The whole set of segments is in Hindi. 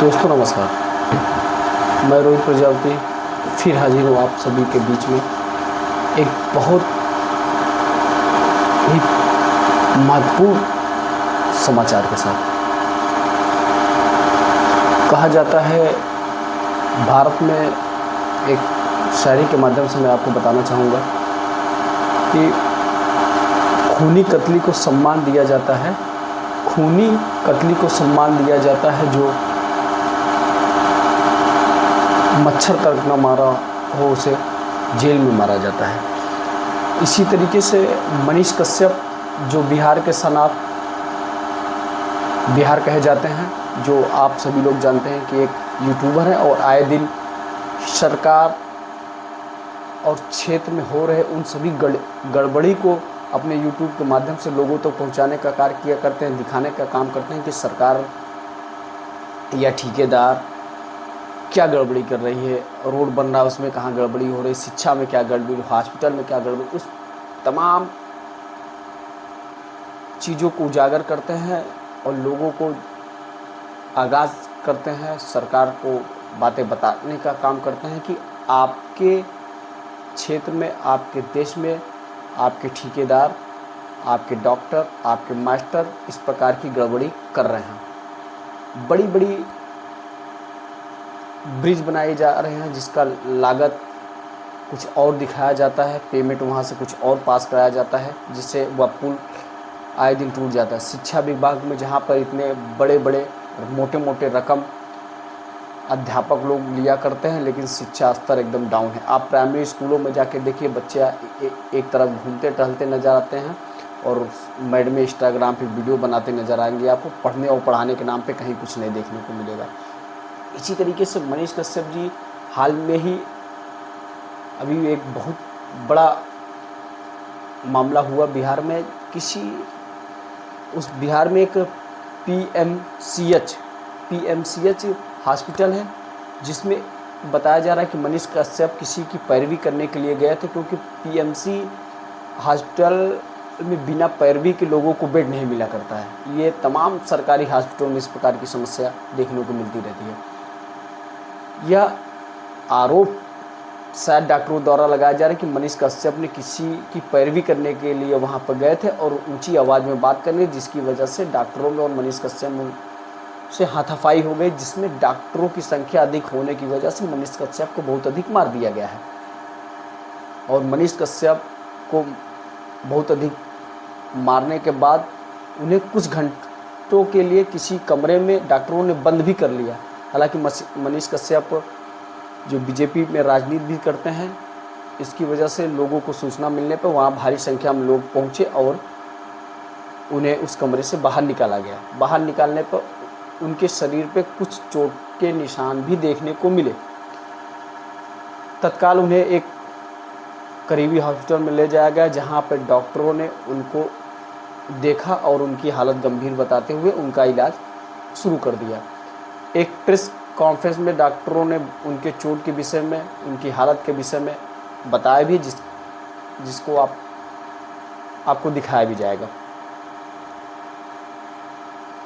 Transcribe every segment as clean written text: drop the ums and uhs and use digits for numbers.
दोस्तों नमस्कार। मैं रोहित प्रजापति फिर हाजिर हूँ आप सभी के बीच में एक बहुत ही महत्वपूर्ण समाचार के साथ। कहा जाता है भारत में, एक शायरी के माध्यम से मैं आपको बताना चाहूँगा कि खूनी कतली को सम्मान दिया जाता है, खूनी कतली को सम्मान दिया जाता है जो मच्छर तक न मारा हो उसे जेल में मारा जाता है। इसी तरीके से मनीष कश्यप जो बिहार के सनात बिहार कहे जाते हैं, जो आप सभी लोग जानते हैं कि एक यूट्यूबर है और आए दिन सरकार और क्षेत्र में हो रहे उन सभी गड़बड़ी को अपने यूट्यूब के माध्यम से लोगों तक पहुंचाने का कार्य किया करते हैं, दिखाने का काम करते हैं कि सरकार या ठेकेदार क्या गड़बड़ी कर रही है, रोड बन रहा है उसमें कहाँ गड़बड़ी हो रही, शिक्षा में क्या गड़बड़ी, हॉस्पिटल में क्या गड़बड़ी, उस तमाम चीज़ों को उजागर करते हैं और लोगों को आगाज़ करते हैं, सरकार को बातें बताने का काम करते हैं कि आपके क्षेत्र में, आपके देश में आपके ठेकेदार, आपके डॉक्टर, आपके मास्टर इस प्रकार की गड़बड़ी कर रहे हैं। बड़ी बड़ी ब्रिज बनाए जा रहे हैं जिसका लागत कुछ और दिखाया जाता है, पेमेंट वहाँ से कुछ और पास कराया जाता है जिससे वह पुल आए दिन टूट जाता है। शिक्षा विभाग में जहाँ पर इतने बड़े बड़े मोटे मोटे रकम अध्यापक लोग लिया करते हैं, लेकिन शिक्षा स्तर एकदम डाउन है। आप प्राइमरी स्कूलों में जाके देखिए, बच्चे एक तरफ घूमते टहलते नज़र आते हैं और मैडम इंस्टाग्राम पे वीडियो बनाते नज़र आएंगे। आपको पढ़ने और पढ़ाने के नाम पे कहीं कुछ नहीं देखने को मिलेगा। इसी तरीके से मनीष कश्यप जी हाल में ही अभी एक बहुत बड़ा मामला हुआ बिहार में। उस बिहार में एक पीएमसीएच हॉस्पिटल है जिसमें बताया जा रहा है कि मनीष कश्यप किसी की पैरवी करने के लिए गए थे, क्योंकि पीएमसी हॉस्पिटल में बिना पैरवी के लोगों को बेड नहीं मिला करता है। ये तमाम सरकारी हॉस्पिटलों में इस प्रकार की समस्या देखने को मिलती रहती है। यह आरोप शायद डॉक्टरों द्वारा लगाया जा रहा है कि मनीष कश्यप ने किसी की पैरवी करने के लिए वहां पर गए थे और ऊंची आवाज़ में बात करने, जिसकी वजह से डॉक्टरों में और मनीष कश्यप से हाथापाई हो गई, जिसमें डॉक्टरों की संख्या अधिक होने की वजह से मनीष कश्यप को बहुत अधिक मार दिया गया है। और मनीष कश्यप को बहुत अधिक मारने के बाद उन्हें कुछ घंटों के लिए किसी कमरे में डॉक्टरों ने बंद भी कर लिया। हालांकि मनीष कश्यप जो बीजेपी में राजनीति भी करते हैं, इसकी वजह से लोगों को सूचना मिलने पर वहाँ भारी संख्या में लोग पहुँचे और उन्हें उस कमरे से बाहर निकाला गया। बाहर निकालने पर उनके शरीर पे कुछ चोट के निशान भी देखने को मिले। तत्काल उन्हें एक करीबी हॉस्पिटल में ले जाया गया, जहाँ पर डॉक्टरों ने उनको देखा और उनकी हालत गंभीर बताते हुए उनका इलाज शुरू कर दिया। एक प्रेस कॉन्फ्रेंस में डॉक्टरों ने उनके चोट के विषय में, उनकी हालत के विषय में बताया भी, जिसको आपको दिखाया भी जाएगा।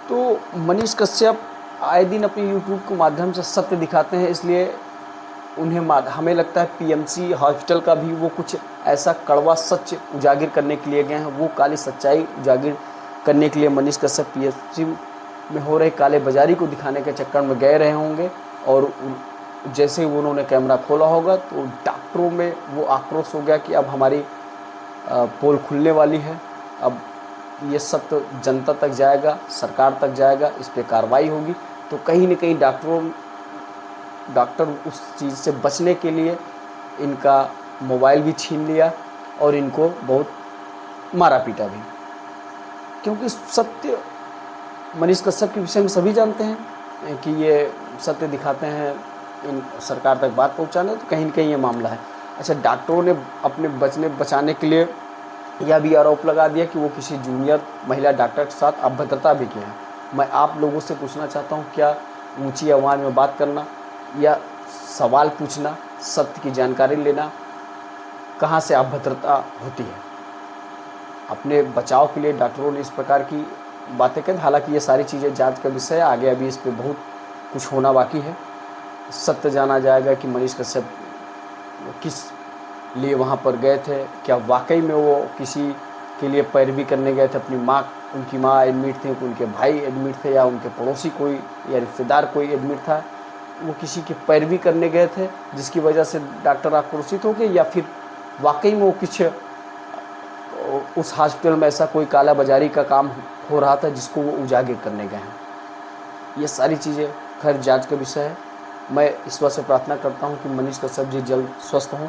तो मनीष कश्यप आए दिन अपने यूट्यूब के माध्यम से सत्य दिखाते हैं, इसलिए हमें लगता है पीएमसी हॉस्पिटल का भी वो कुछ ऐसा कड़वा सच उजागर करने के लिए गए हैं। वो काली सच्चाई उजागर करने के लिए मनीष कश्यप पीएमसी में हो रहे काले बाजारी को दिखाने के चक्कर में गए रहे होंगे और जैसे ही उन्होंने कैमरा खोला होगा तो डॉक्टरों में वो आक्रोश हो गया कि अब हमारी पोल खुलने वाली है, अब ये सत्य जनता तक जाएगा, सरकार तक जाएगा, इस पर कार्रवाई होगी। तो कहीं न कहीं डॉक्टर उस चीज़ से बचने के लिए इनका मोबाइल भी छीन लिया और इनको बहुत मारा पीटा भी, क्योंकि सत्य मनीष कश्यप के विषय में सभी जानते हैं कि ये सत्य दिखाते हैं, इन सरकार तक बात पहुंचाने, तो कहीं न कहीं ये मामला है। अच्छा, डॉक्टरों ने अपने बचाने के लिए यह भी आरोप लगा दिया कि वो किसी जूनियर महिला डॉक्टर के साथ अभद्रता भी किया है। मैं आप लोगों से पूछना चाहता हूँ, क्या ऊंची आवाज़ में बात करना या सवाल पूछना, सत्य की जानकारी लेना, कहाँ से अभद्रता होती है? अपने बचाव के लिए डॉक्टरों ने इस प्रकार की बातें करें। हालांकि ये सारी चीज़ें जांच का विषय है, आगे अभी इस पर बहुत कुछ होना बाकी है। सत्य जाना जाएगा कि मनीष कश्यप किस लिए वहाँ पर गए थे, क्या वाकई में वो किसी के लिए पैरवी करने गए थे, अपनी माँ, उनकी माँ एडमिट थी, उनके भाई एडमिट थे, या उनके पड़ोसी कोई या रिश्तेदार कोई एडमिट था, वो किसी की पैरवी करने गए थे जिसकी वजह से डॉक्टर आक्रोशित हो गए, या फिर वाकई में वो कुछ उस हॉस्पिटल में ऐसा कोई काला बाजारी का काम हो रहा था जिसको वो उजागर करने गए हैं। ये सारी चीज़ें खैर जांच का विषय है। मैं ईश्वर से प्रार्थना करता हूं कि मनीष कश्यप जी जल्द स्वस्थ हों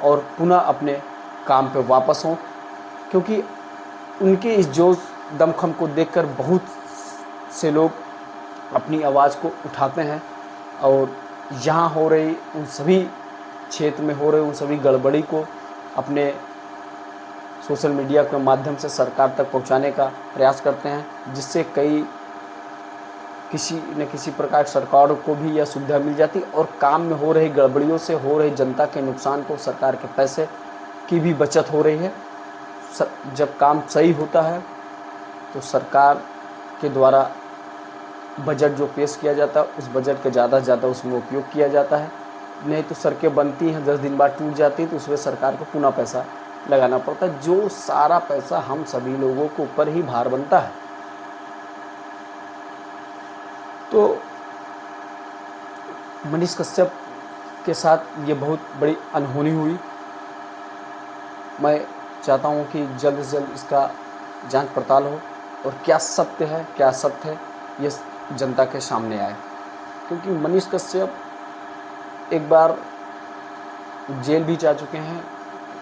और पुनः अपने काम पे वापस हों, क्योंकि उनके इस जोश दमखम को देखकर बहुत से लोग अपनी आवाज़ को उठाते हैं और यहाँ हो रही उन सभी क्षेत्र में हो रही उन सभी गड़बड़ी को अपने सोशल मीडिया के माध्यम से सरकार तक पहुंचाने का प्रयास करते हैं, जिससे किसी न किसी प्रकार सरकार को भी यह सुविधा मिल जाती और काम में हो रही गड़बड़ियों से हो रही जनता के नुकसान को, सरकार के पैसे की भी बचत हो रही है। जब काम सही होता है तो सरकार के द्वारा बजट जो पेश किया जाता है उस बजट का ज़्यादा से ज़्यादा उसमें उपयोग किया जाता है, नहीं तो सड़कें बनती हैं 10 दिन बाद टूट जाती तो उसमें सरकार को पुनः पैसा लगाना पड़ता है, जो सारा पैसा हम सभी लोगों के ऊपर ही भार बनता है। तो मनीष कश्यप के साथ ये बहुत बड़ी अनहोनी हुई। मैं चाहता हूँ कि जल्द से जल्द इसका जांच पड़ताल हो और क्या सत्य है क्या असत्य है ये जनता के सामने आए, क्योंकि मनीष कश्यप एक बार जेल भी जा चुके हैं।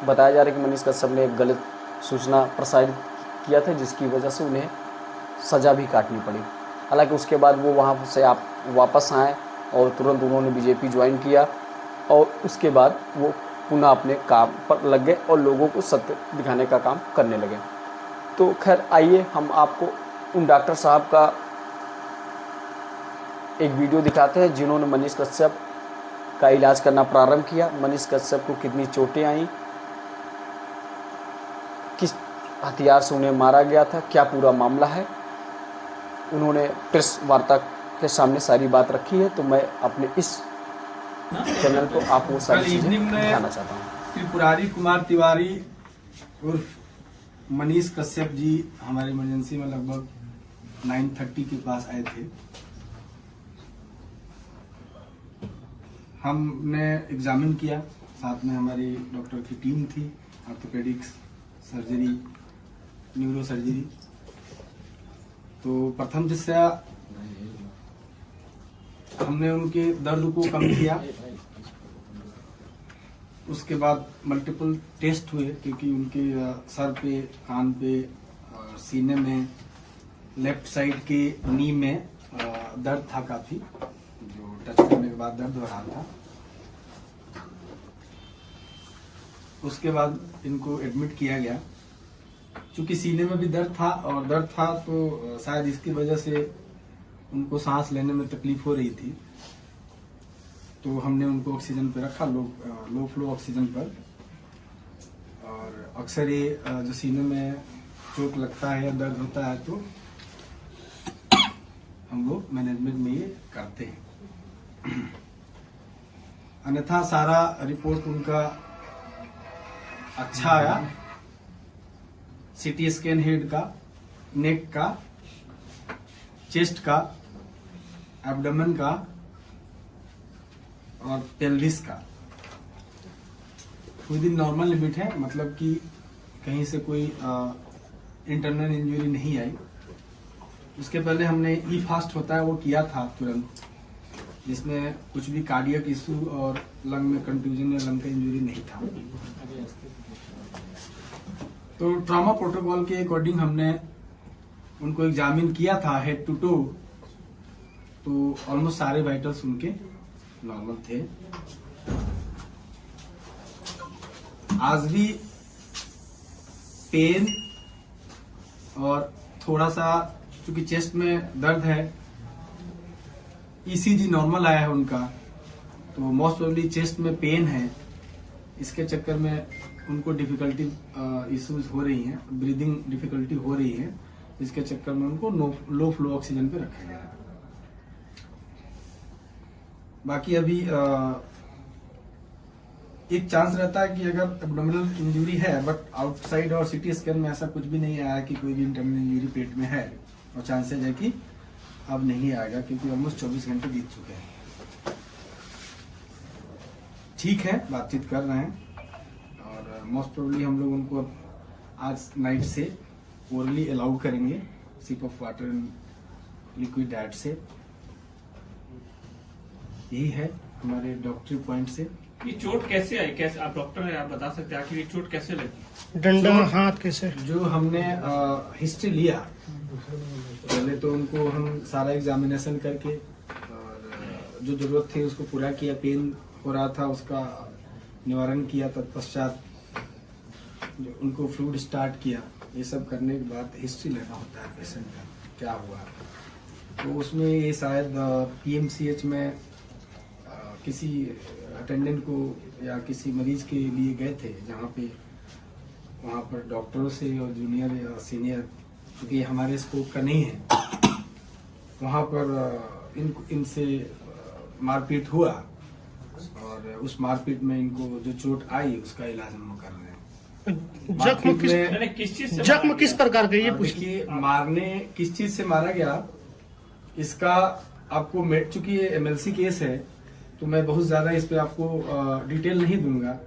बताया जा रहा है कि मनीष कश्यप ने एक गलत सूचना प्रसारित किया था जिसकी वजह से उन्हें सज़ा भी काटनी पड़ी। हालांकि उसके बाद वो वहाँ से आप वापस आए और तुरंत उन्होंने बीजेपी ज्वाइन किया और उसके बाद वो पुनः अपने काम पर लग गए और लोगों को सत्य दिखाने का काम करने लगे। तो खैर आइए हम आपको उन डॉक्टर साहब का एक वीडियो दिखाते हैं जिन्होंने मनीष कश्यप का इलाज करना प्रारंभ किया। मनीष कश्यप को कितनी चोटें आईं, किस हथियार से उन्हें मारा गया था, क्या पूरा मामला है, उन्होंने प्रेस वार्ता के सामने सारी बात रखी है। तो मैं अपने इस चैनल को आप वो सारी चीजें दिखाना चाहता हूँ। त्रिपुरारी कुमार तिवारी उर्फ मनीष कश्यप जी हमारे इमरजेंसी में लगभग 9:30 के पास आए थे। हमने एग्जामिन किया, साथ में हमारी डॉक्टर की टीम थी, ऑर्थोपेडिक्स, सर्जरी, न्यूरो सर्जरी। तो प्रथम दृष्टया हमने उनके दर्द को कम किया। उसके बाद मल्टीपल टेस्ट हुए, क्योंकि उनके सर पे, कान पे, सीने में, लेफ्ट साइड के नी में दर्द था काफी, जो टच करने के बाद दर्द हो रहा था। उसके बाद इनको एडमिट किया गया। चूंकि सीने में भी दर्द था और दर्द था तो शायद इसकी वजह से उनको सांस लेने में तकलीफ हो रही थी, तो हमने उनको ऑक्सीजन पे रखा, लो फ्लो ऑक्सीजन पर। और अक्सर ये जो सीने में चोट लगता है या दर्द होता है तो हम लोग मैनेजमेंट में ये करते हैं। अन्यथा सारा रिपोर्ट उनका अच्छा आया। सीटी स्कैन हेड का, नेक का, चेस्ट का, एब्डोमेन का और पेल्विस का विद इन नॉर्मल लिमिट है, मतलब कि कहीं से कोई इंटरनल इंजरी नहीं आई। उसके पहले हमने ई फास्ट होता है वो किया था तुरंत, जिसमें कुछ भी कार्डियक इशू और लंग में कंट्यूजन या लंग का इंजरी नहीं था। तो ट्रॉमा प्रोटोकॉल के अकॉर्डिंग हमने उनको एग्जामिन किया था हेड टू टो, तो ऑलमोस्ट सारे वाइटल्स उनके नॉर्मल थे। आज भी पेन और थोड़ा सा चूंकि चेस्ट में दर्द है, ईसीजी नॉर्मल आया है उनका, तो मोस्ट प्रोबेबली चेस्ट में पेन है, इसके चक्कर में उनको डिफिकल्टी इश्यूज हो रही हैं, ब्रीदिंग डिफिकल्टी हो रही है, इसके चक्कर में उनको लो फ्लो ऑक्सीजन पे रखा गया है। बाकी अभी एक चांस रहता है कि अगर एब्डोमिनल इंजरी है, बट आउटसाइड और सीटी स्कैन में ऐसा कुछ भी नहीं आया कि कोई भी इंटरनल इंजरी पेट में है, और चांसेज है कि अब नहीं आएगा, क्योंकि ऑलमोस्ट 24 घंटे बीत चुके हैं। ठीक है, बातचीत कर रहे हैं, और मोस्ट प्रोबेबली हम लोग उनको आज नाइट से ओरली अलाउ करेंगे, sip of water and liquid diet से। यही है हमारे डॉक्टरी पॉइंट से। ये चोट कैसे आई, कैसे आप डॉक्टर हैं, आप बता सकते हैं आखिर ये चोट कैसे लगी? डंडा हाथ कैसे? जो हमने हिस्ट्री लिया, पहले तो उनको हम सारा एग्जामिनेशन करके और जो जरूरत थी उसको पूरा किया, पेन हो रहा था उसका निवारण किया, तत्पश्चात जो उनको फ्लूइड स्टार्ट किया। ये सब करने के बाद हिस्ट्री लेना होता है पेशेंट का, क्या हुआ। तो उसमें ये शायद पीएमसीएच में किसी अटेंडेंट को या किसी मरीज के लिए गए थे, जहाँ पे वहाँ पर डॉक्टरों से और जूनियर या सीनियर, क्योंकि हमारे स्कोप का नहीं है, वहाँ पर इनसे मारपीट हुआ, और उस मारपीट में इनको जो चोट आई उसका इलाज हम कर रहे हैं। जख्म किस प्रकार का, ये देखिए, मारने किस चीज से मारा गया इसका आपको, चूंकि ये एमएलसी केस है तो मैं बहुत ज्यादा इस पे आपको डिटेल नहीं दूंगा,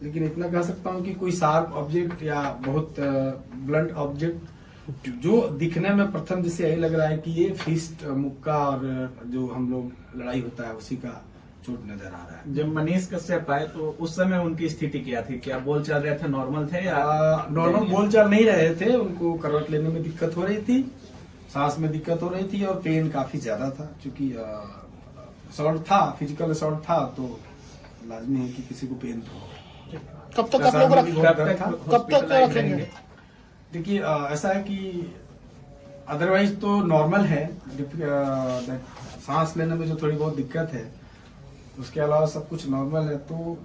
लेकिन इतना कह सकता हूँ कि कोई शार्प ऑब्जेक्ट या बहुत ब्लंट ऑब्जेक्ट जो दिखने में प्रथम जैसे यही लग रहा है कि ये फिस्ट, मुक्का और जो हम लोग लड़ाई होता है उसी का चोट नजर आ रहा है। जब मनीष कश्यप आए तो उस समय उनकी स्थिति क्या थी? क्या बोल चल रहे थे, नॉर्मल थे या नॉर्मल बोल चाल नहीं रहे थे? उनको करवट लेने में दिक्कत हो रही थी, सांस में दिक्कत हो रही थी, और पेन काफी ज्यादा था। क्योंकि असॉल्ट था, फिजिकल असॉल्ट था, तो लाजमी है कि किसी को पेन तो हो। कब तक आप लोग कब तक रखेंगे? देखिए, ऐसा है कि अदरवाइज तो नॉर्मल है, सांस लेने में जो थोड़ी बहुत दिक्कत है, उसके अलावा सब कुछ नॉर्मल है। तो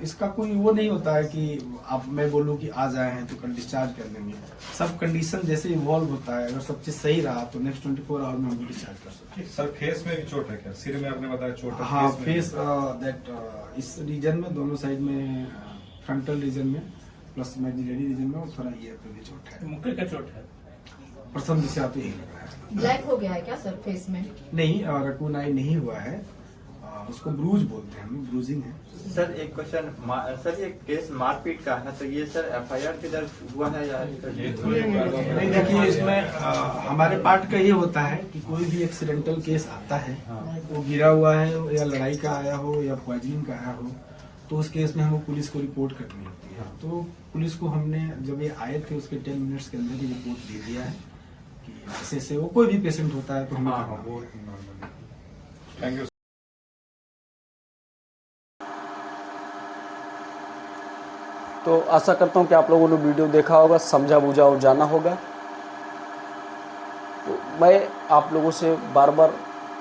इसका कोई वो नहीं होता है कि आप, मैं बोलूं कि आज आए हैं तो कल डिस्चार्ज कर देंगे। सब कंडीशन जैसे इवॉल्व होता है, अगर सब चीज सही रहा तो नेक्स्ट 24 आवर में हम डिस्चार्ज कर सकते हैं। सर, फेस में भी चोट है क्या? सिर में आपने बताया चोट है? हाँ, फेस दैट इस रीजन में, दोनों साइड में, फ्रंटल रीजन में प्लस मैग्नेटरी रीजन में, और थोड़ा ईयर पे भी चोट है। मुक्के का चोट है? प्रथम दिशा तो यही लग रहा है। ब्लैक हो गया है क्या सर फेस में? नहीं, रकून आई नहीं हुआ है, उसको ब्रूज बोलते हैं, हमें ब्रूजिंग है। सर एक क्वेश्चन, सर ये केस मारपीट का है, तो ये सर एफआईआर के दर्ज हुआ है या? नहीं, देखिए, इसमें हमारे पार्ट का ये होता है कि कोई भी एक्सीडेंटल केस आता है, वो गिरा हुआ है या लड़ाई का आया हो या पॉइजनिंग का आया हो, तो उस केस में हमें पुलिस को रिपोर्ट करनी होती है। तो पुलिस को हमने, जब ये आए थे उसके 10 मिनट्स के अंदर ही रिपोर्ट दे दिया है कि ऐसे से वो कोई भी पेशेंट होता है तो हमें करना होता है। Thank you. तो आशा करता हूँ कि आप लोगों ने वीडियो देखा होगा, समझा बूझा और जाना होगा। तो मैं आप लोगों से बार बार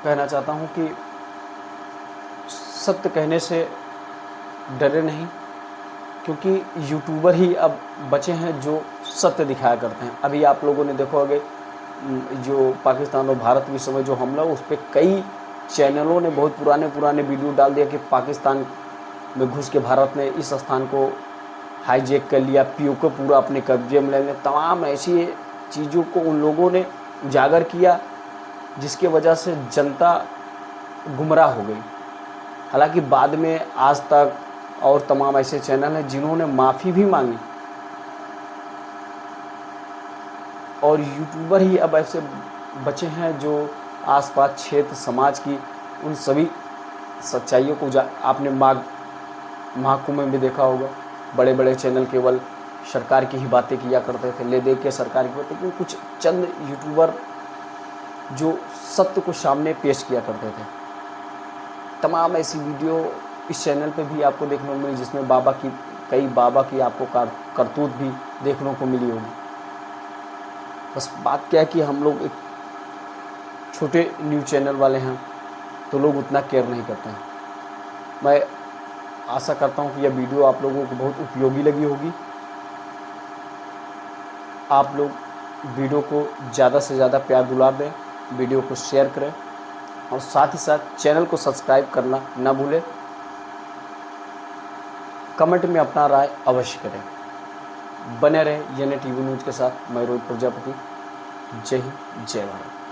कहना चाहता हूँ कि सत्य कहने से डरे नहीं, क्योंकि यूट्यूबर ही अब बचे हैं जो सत्य दिखाया करते हैं। अभी आप लोगों ने देखो आगे जो पाकिस्तान और भारत के समय जो हमला, उस पर कई चैनलों ने बहुत पुराने वीडियो डाल दिया कि पाकिस्तान में घुस के भारत ने इस स्थान को हाईजैक कर लिया, पीओ को पूरा अपने कब्जे में ले लिया। तमाम ऐसी चीज़ों को उन लोगों ने उजागर किया, जिसके वजह से जनता गुमराह हो गई। हालांकि बाद में आज तक और तमाम ऐसे चैनल हैं जिन्होंने माफ़ी भी मांगी, और यूट्यूबर ही अब ऐसे बचे हैं जो आसपास क्षेत्र समाज की उन सभी सच्चाइयों को आपने महाकुंभ में भी देखा होगा, बड़े बड़े चैनल केवल सरकार की ही बातें किया करते थे, ले दे के सरकार की बातें, लेकिन कुछ चंद यूट्यूबर जो सत्य को सामने पेश किया करते थे। तमाम ऐसी वीडियो इस चैनल पे भी आपको देखने को मिली, जिसमें कई बाबा की आपको करतूत भी देखने को मिली होगी। बस बात क्या है कि हम लोग एक छोटे न्यूज़ चैनल वाले हैं, तो लोग उतना केयर नहीं करते हैं। मैं आशा करता हूँ कि यह वीडियो आप लोगों को बहुत उपयोगी लगी होगी। आप लोग वीडियो को ज़्यादा से ज़्यादा प्यार दुलार दें, वीडियो को शेयर करें, और साथ ही साथ चैनल को सब्सक्राइब करना ना भूलें। कमेंट में अपना राय अवश्य करें। बने रहे YNA टीवी न्यूज़ के साथ। मैं रोहित प्रजापति। जय हिंद, जय भारत।